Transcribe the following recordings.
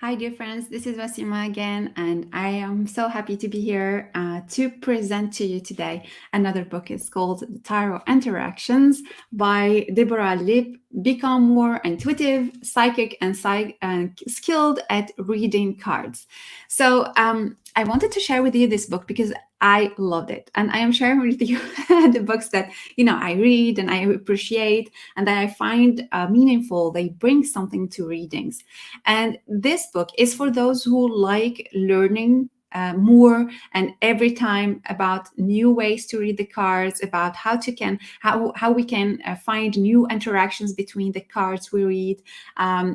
Hi, dear friends. This is Wasima again, and I am so happy to be here to present to you today another book. It's called Tarot Interactions by Deborah Lip. Become more intuitive, psychic, and skilled at reading cards. So I wanted to share with you this book because I loved it, and I am sharing with you the books that I read and I appreciate and that I find meaningful. They bring something to readings. And this book is for those who like learning more and every time about new ways to read the cards, about how we can find new interactions between the cards we read.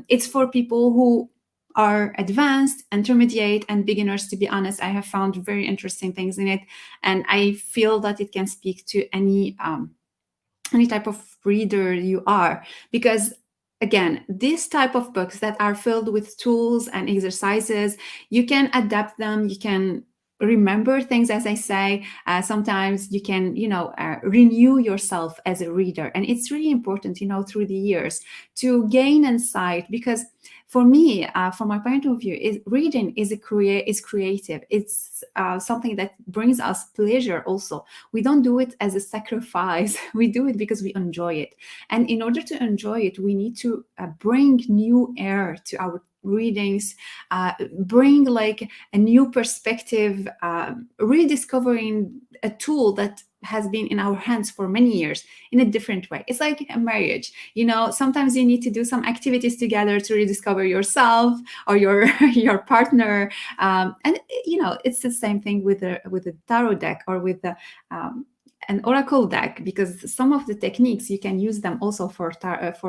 It's for people who are advanced, intermediate, and beginners. To be honest, I have found very interesting things in it, and I feel that it can speak to any type of reader you are, because again, this type of books that are filled with tools and exercises, you can adapt them, you can remember things, as I say. Sometimes you can renew yourself as a reader, and it's really important through the years to gain insight, because for me, from my point of view, reading is creative. It's something that brings us pleasure also. We don't do it as a sacrifice. We do it because we enjoy it. And in order to enjoy it, we need to bring new air to our readings, bring like a new perspective, rediscovering a tool that has been in our hands for many years in a different way. It's like a marriage. Sometimes you need to do some activities together to rediscover yourself or your your partner. And it's the same thing with a tarot deck or with an oracle deck, because some of the techniques you can use them also for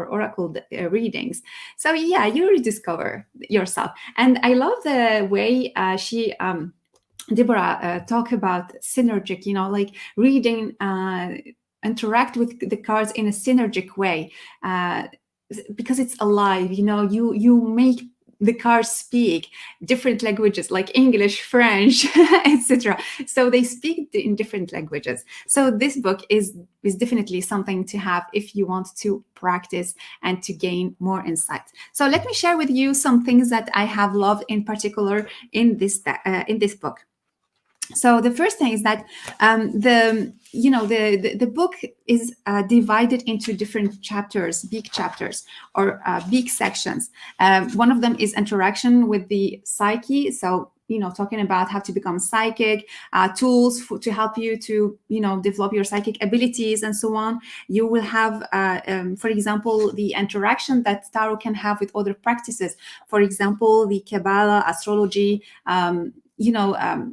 oracle readings. So yeah, you rediscover yourself. And I love the way she Deborah talk about synergic, like reading, interact with the cards in a synergic way, because it's alive. You make the cards speak different languages like English, French, etc. So they speak in different languages. So this book is definitely something to have if you want to practice and to gain more insight. So let me share with you some things that I have loved in particular in this book. So the first thing is that the book is divided into different chapters, big chapters, or big sections. One of them is interaction with the psyche. So talking about how to become psychic, tools to help you to develop your psychic abilities, and so on. You will have, for example, the interaction that tarot can have with other practices. For example, the Kabbalah, astrology.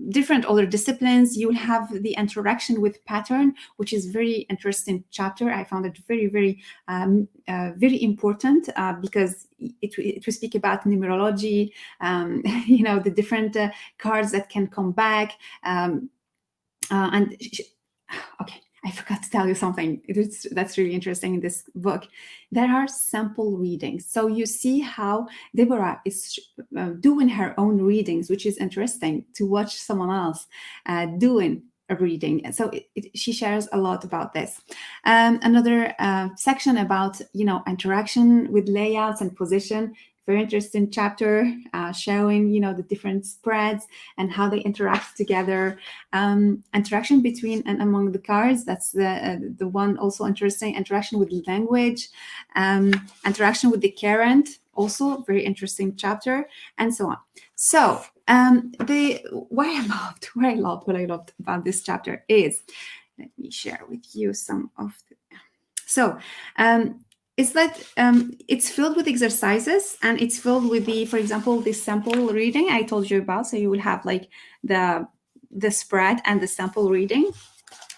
Different other disciplines. You will have the interaction with pattern, which is very interesting chapter. I found it very, very, very important, because it will speak about numerology, the different cards that can come back. Okay, I forgot to tell you something that's really interesting in this book. There are sample readings. So you see how Deborah is doing her own readings, which is interesting to watch someone else doing a reading. So she shares a lot about this. Another section about, interaction with layouts and position. Very interesting chapter, showing, the different spreads and how they interact together. Interaction between and among the cards. That's the one also interesting. Interaction with language, interaction with the current. Also very interesting chapter, and so on. So what I loved about this chapter is, let me share with you some of the. So it's that it's filled with exercises, and it's filled with for example, this sample reading I told you about. So you will have like the spread and the sample reading,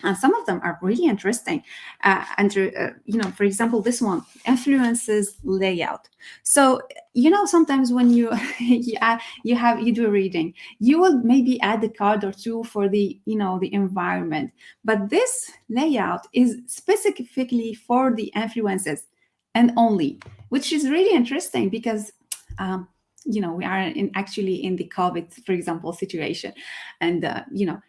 and some of them are really interesting. For example, this one, influences layout. So sometimes when you you do a reading, you will maybe add a card or two for the the environment, but this layout is specifically for the influences and only, which is really interesting, because we are actually in the COVID, for example, situation, and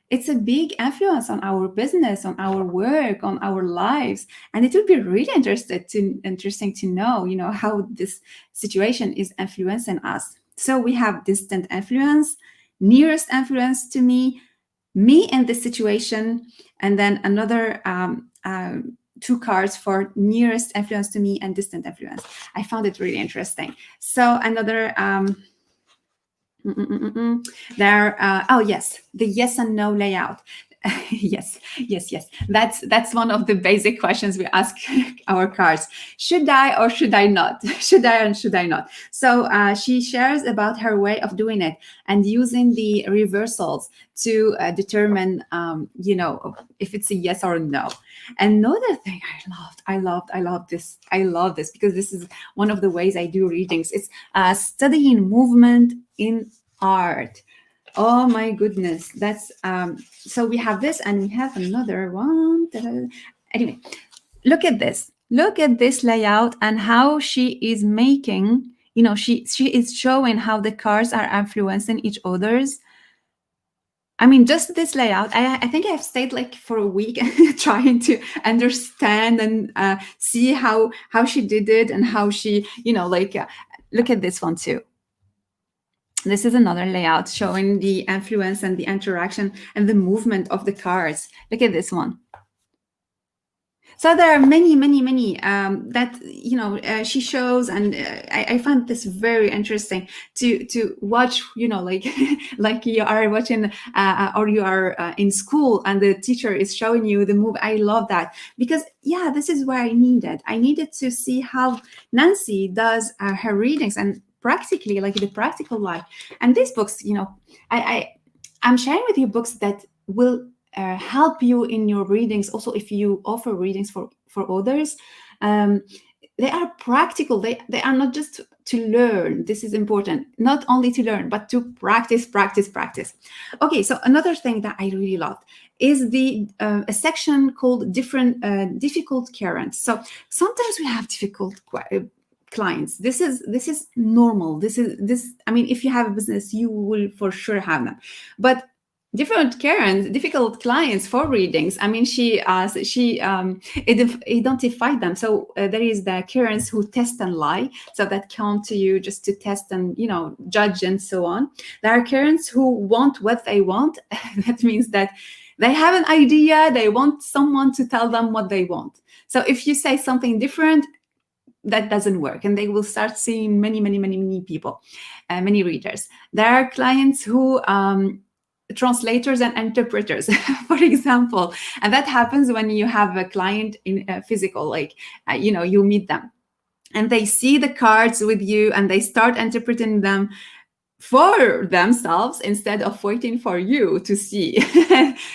it's a big influence on our business, on our work, on our lives, and it would be really interesting to know how this situation is influencing us. So we have distant influence, nearest influence to me in this situation, and then another two cards for nearest influence to me and distant influence. I found it really interesting. So another there. Oh yes, the yes and no layout. Yes. That's one of the basic questions we ask our cards. Should I or should I not? Should I and should I not? So she shares about her way of doing it and using the reversals to determine, if it's a yes or a no. Another thing I love this. I love this because this is one of the ways I do readings. It's studying movement in art. Oh my goodness, that's so we have this and we have another one. Anyway, look at this. Look at this layout and how she is making, she is showing how the cards are influencing each other's. I mean, just this layout, I think I've stayed like for a week trying to understand and see how she did it and how she, look at this one too. This is another layout showing the influence and the interaction and the movement of the cards. Look at this one. So there are many that she shows, and I find this very interesting to watch. Like you are watching or you are in school, and the teacher is showing you the move. I love that because this is where I needed to see how Nancy does her readings and practically, like the practical life. And these books, I'm sharing with you books that will help you in your readings. Also, if you offer readings for others, they are practical. They are not just to learn. This is important. Not only to learn, but to practice. Okay, so another thing that I really loved is the a section called difficult currents. So sometimes we have difficult clients. This is normal. I mean, if you have a business, you will for sure have them. But difficult clients for readings. I mean, she identified them. So there is the currents who test and lie, so that come to you just to test and judge and so on. There are currents who want what they want. That means that they have an idea, they want someone to tell them what they want. So if you say something different, that doesn't work, and they will start seeing many people, many readers. There are clients who translators and interpreters, for example, and that happens when you have a client in physical, like you meet them and they see the cards with you and they start interpreting them for themselves instead of waiting for you to see.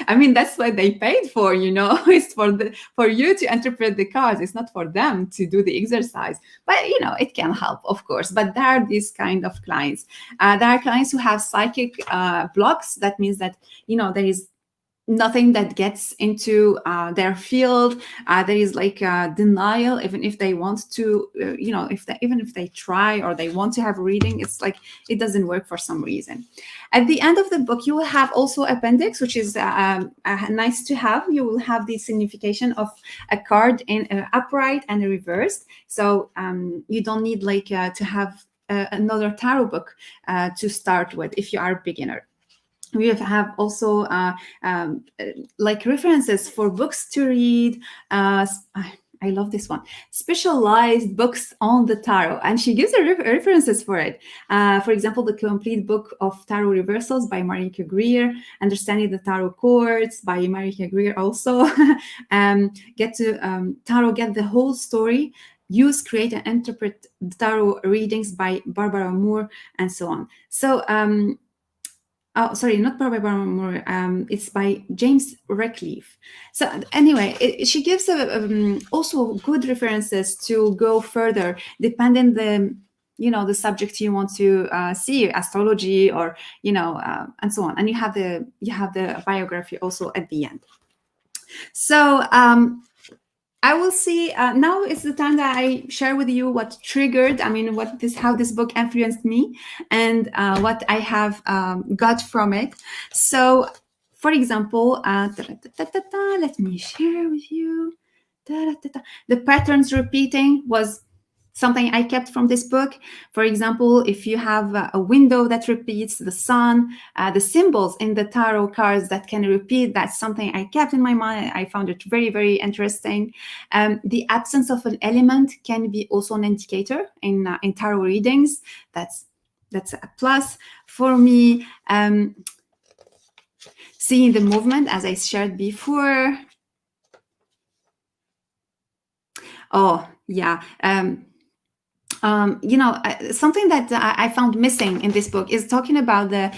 I mean, that's what they paid for, it's for you to interpret the cards. It's not for them to do the exercise, but it can help, of course. But there are these kind of clients. There are clients who have psychic blocks. That means that there is nothing that gets into their field. There is like denial, even if they want to, even if they try or they want to have a reading, it's like it doesn't work for some reason. At the end of the book, you will have also appendix, which is nice to have. You will have the signification of a card in upright and reversed. So you don't need like to have another tarot book to start with if you are a beginner. We have also like references for books to read. I love this one. Specialized books on the tarot. And she gives references for it. For example, the complete book of Tarot Reversals by Marika Greer. Understanding the Tarot Chords by Marika Greer also. Get the whole story. Use, create, and interpret the tarot readings by Barbara Moore, and so on. So, oh, sorry, not Barbara Moore. It's by James Redcliffe. So anyway, she gives also good references to go further, depending the subject you want to see, astrology or and so on. And you have the biography also at the end. So I will see. Now is the time that I share with you what triggered. I mean, how this book influenced me, and what I have got from it. So, for example, let me share with you. The patterns repeating was something I kept from this book. For example, if you have a window that repeats the sun, the symbols in the tarot cards that can repeat, that's something I kept in my mind. I found it very, very interesting. The absence of an element can be also an indicator in tarot readings. That's a plus for me. Seeing the movement, as I shared before. Oh, yeah. Something that I found missing in this book is talking about the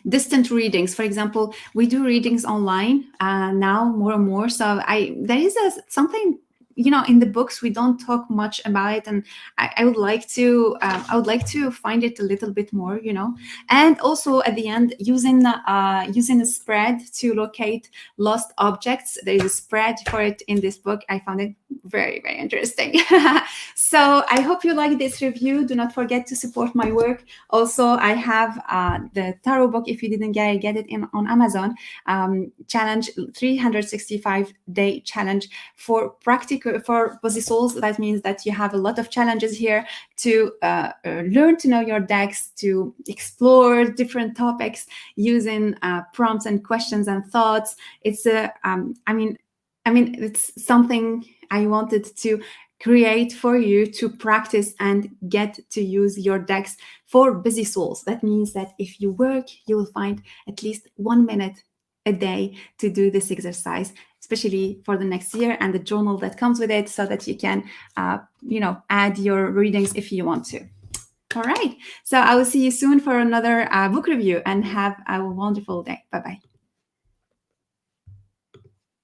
distant readings. For example, we do readings online now more and more. So there is something, in the books we don't talk much about it, and I would like to find it a little bit more, and also at the end using a spread to locate lost objects. There is a spread for it in this book. I found it very, very interesting. So I hope you like this review. Do not forget to support my work. Also, I have the tarot book, if you didn't get it on Amazon, challenge 365-day challenge for Busy Souls. That means that you have a lot of challenges here to learn to know your decks, to explore different topics using prompts and questions and thoughts. It's it's something I wanted to create for you to practice and get to use your decks for busy souls. That means that if you work, you will find at least 1 minute a day to do this exercise, especially for the next year, and the journal that comes with it, so that you can, add your readings if you want to. All right. So I will see you soon for another book review, and have a wonderful day. Bye-bye.